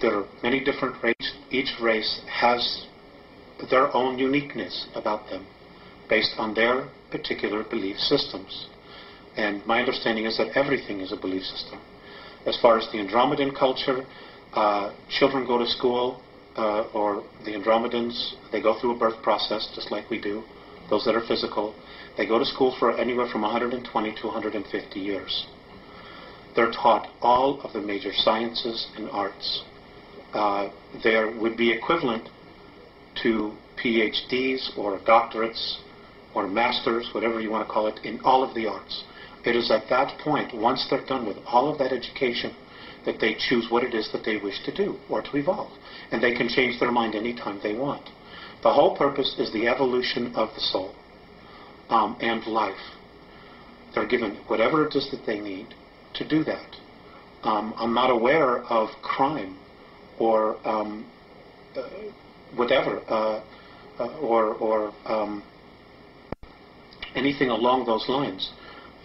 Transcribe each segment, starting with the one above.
There are many different races. Each race has their own uniqueness about them based on their particular belief systems. And my understanding is that everything is a belief system. As far as the Andromedan culture, children go to school, or the Andromedans, they go through a birth process just like we do, those that are physical. They go to school for anywhere from 120 to 150 years. They're taught all of the major sciences and arts. There would be equivalent to PhDs or doctorates or masters, whatever you want to call it, in all of the arts. It is at that point, once they're done with all of that education, that they choose what it is that they wish to do or to evolve. And they can change their mind anytime they want. The whole purpose is the evolution of the soul and life. They're given whatever it is that they need to do that. I'm not aware of crime or whatever, or anything along those lines.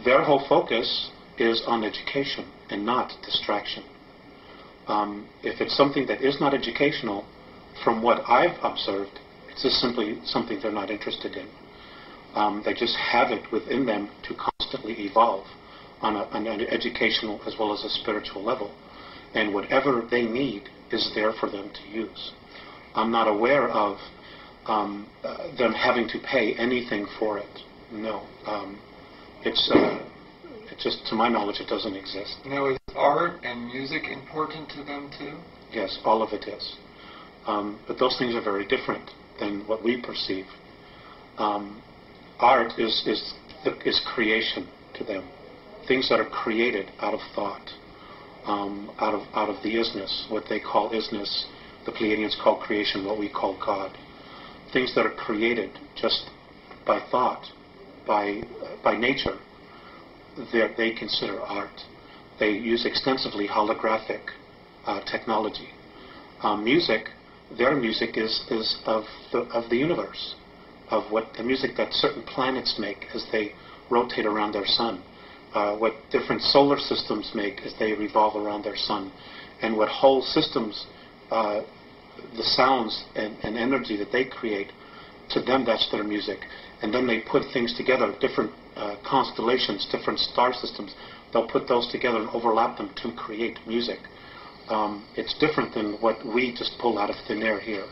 Their whole focus is on education and not distraction. If it's something that is not educational, from what I've observed, it's just simply something they're not interested in. They just have it within them to constantly evolve on an educational as well as a spiritual level. And whatever they need is there for them to use. I'm not aware of them having to pay anything for it. No. It's just, to my knowledge, it doesn't exist. Now, is art and music important to them too? Yes, all of it is. But those things are very different than what we perceive. Art is creation to them. Things that are created out of thought, out of the isness, what they call isness. The Pleiadians call creation, what we call God. Things that are created just by thought, by nature, they consider art. They use extensively holographic technology. Music, their music is of the universe, of what the music that certain planets make as they rotate around their sun, what different solar systems make as they revolve around their sun, and what whole systems, the sounds and energy that they create, to them that's their music. And then they put things together, different constellations, different star systems. They'll put those together and overlap them to create music. It's different than what we just pull out of thin air here.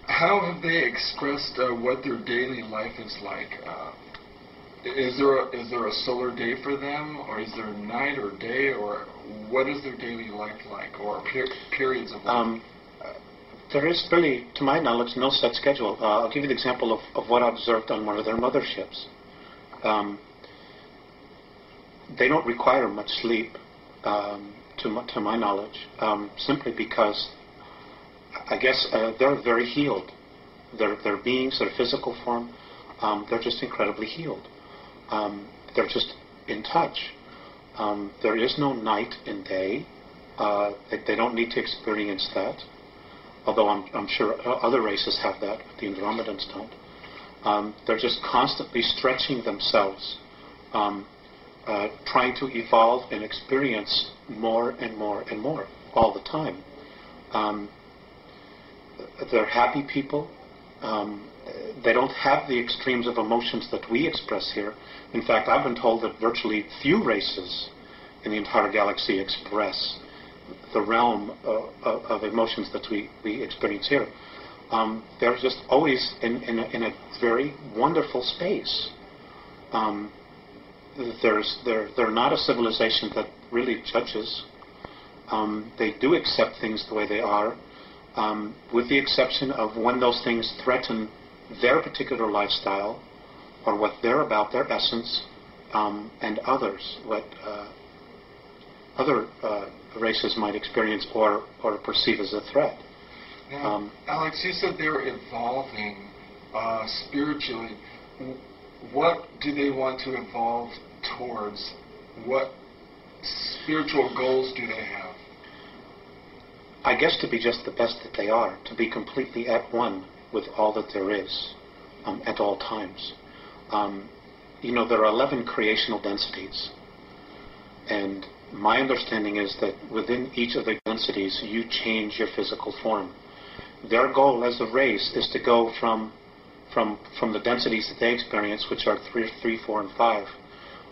How have they expressed what their daily life is like? Is there a solar day for them, or is there night or day, or what is their daily life like, or periods of life? There is really, to my knowledge, no set schedule. I'll give you the example of what I observed on one of their motherships. They don't require much sleep, to my knowledge, simply because I guess they're very healed. Their beings, their physical form, they're just incredibly healed. They're just in touch. There is no night and day. They don't need to experience that. Although I'm sure other races have that, but the Andromedans don't. They're just constantly stretching themselves, trying to evolve and experience more and more and more all the time. They're happy people. They don't have the extremes of emotions that we express here. In fact, I've been told that virtually few races in the entire galaxy express the realm of emotions that we experience here. They're just always in a very wonderful space. They're not a civilization that really judges. They do accept things the way they are, with the exception of when those things threaten their particular lifestyle or what they're about, their essence, and others, what other races might experience or perceive as a threat. Now, Alex, you said they're evolving spiritually. What do they want to evolve towards? What spiritual goals do they have? I guess to be just the best that they are, to be completely at one with all that there is at all times. There are 11 creational densities, and my understanding is that within each of the densities, you change your physical form. Their goal as a race is to go from the densities that they experience, which are 3, 4, and 5,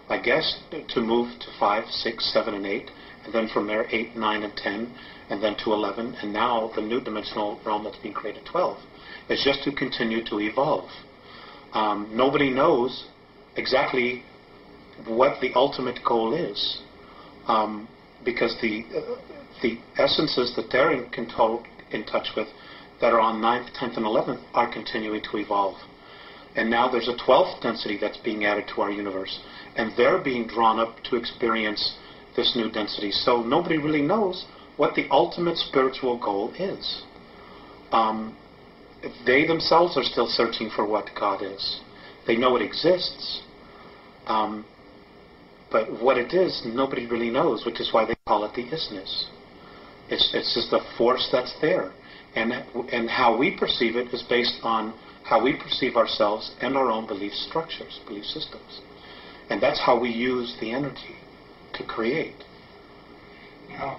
I guess, to move to 5, 6, 7, and 8, and then from there 8, 9, and 10, and then to 11, and now the new dimensional realm that's being created, 12. It's just to continue to evolve. Nobody knows exactly what the ultimate goal is, because the essences that they're in touch with that are on 9th, 10th, and 11th are continuing to evolve. And now there's a 12th density that's being added to our universe, and they're being drawn up to experience this new density. So nobody really knows what the ultimate spiritual goal is. They themselves are still searching for what God is. They know it exists, but what it is, nobody really knows, which is why they call it the isness. It's just a force that's there. And how we perceive it is based on how we perceive ourselves and our own belief structures, belief systems. And that's how we use the energy to create. Now,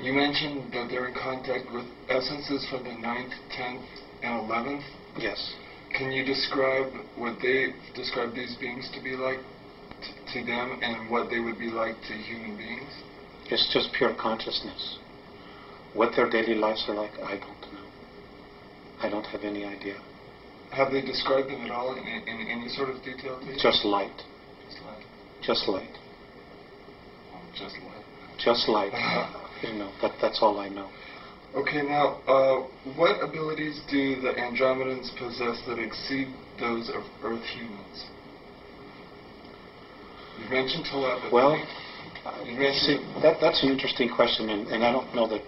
you mentioned that they're in contact with essences from the 9th, 10th, and 11th. Yes. Can you describe what they describe these beings to be like to them, and what they would be like to human beings? It's just pure consciousness. What their daily lives are like, I don't know. I don't have any idea. Have they described them at all in any sort of detail to you? Just light. Just light. Just light. Oh, just light. Just light. That's all I know. Okay, now, what abilities do the Andromedans possess that exceed those of Earth humans? You've mentioned telepathy. Well, that's an interesting question, and I don't know that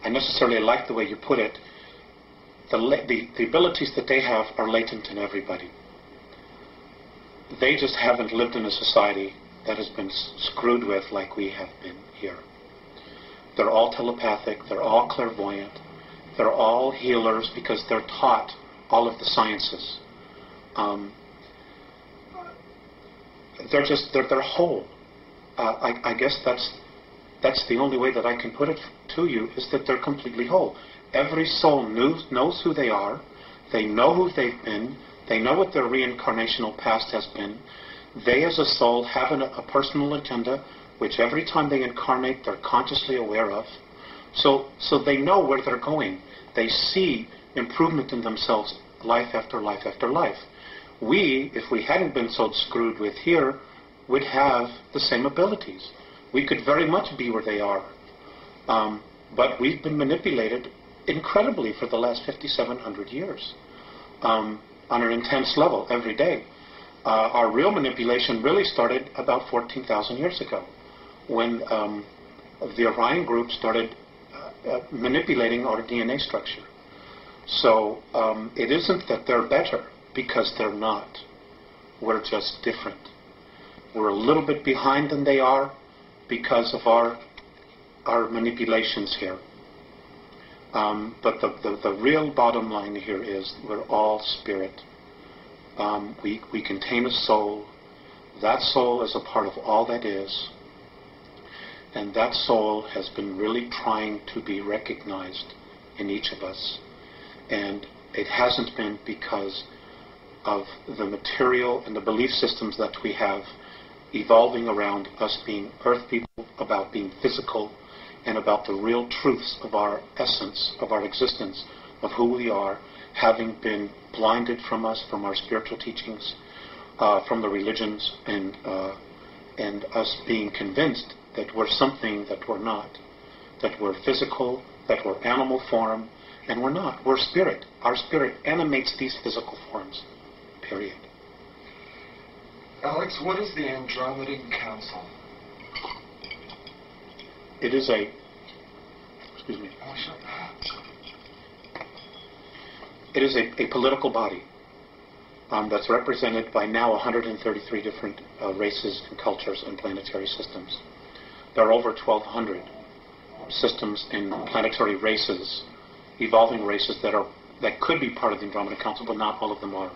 I necessarily like the way you put it. The abilities that they have are latent in everybody. They just haven't lived in a society that has been screwed with like we have been here. They're all telepathic, they're all clairvoyant, they're all healers because they're taught all of the sciences. They're whole. I guess that's the only way that I can put it to you, is that they're completely whole. Every soul knows who they are, they know who they've been, they know what their reincarnational past has been. They as a soul have a personal agenda, which every time they incarnate they're consciously aware of. So they know where they're going. They see improvement in themselves life after life after life. We, if we hadn't been so screwed with here, would have the same abilities. We could very much be where they are. But we've been manipulated incredibly for the last 5,700 years on an intense level every day. Our real manipulation really started about 14,000 years ago, when the Orion group started manipulating our DNA structure. So it isn't that they're better, because they're not. We're just different. We're a little bit behind than they are because of our manipulations here. But the real bottom line here is we're all spirit. We contain a soul. That soul is a part of all that is. And that soul has been really trying to be recognized in each of us. And it hasn't been because of the material and the belief systems that we have evolving around us being earth people, about being physical, and about the real truths of our essence, of our existence, of who we are, having been blinded from us, from our spiritual teachings, from the religions, and us being convinced that we're something that we're not, that we're physical, that we're animal form, and we're not. We're spirit. Our spirit animates these physical forms, period. Alex, what is the Andromedan Council? It is a... Excuse me. Oh, sure. It is a political body that's represented by now 133 different races and cultures and planetary systems. There are over 1,200 systems and planetary races, evolving races that could be part of the Andromeda Council, but not all of them are.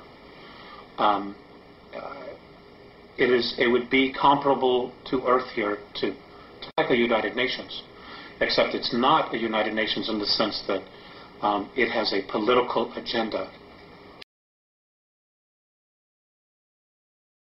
It would be comparable to Earth here, to the United Nations, except it's not a United Nations in the sense that it has a political agenda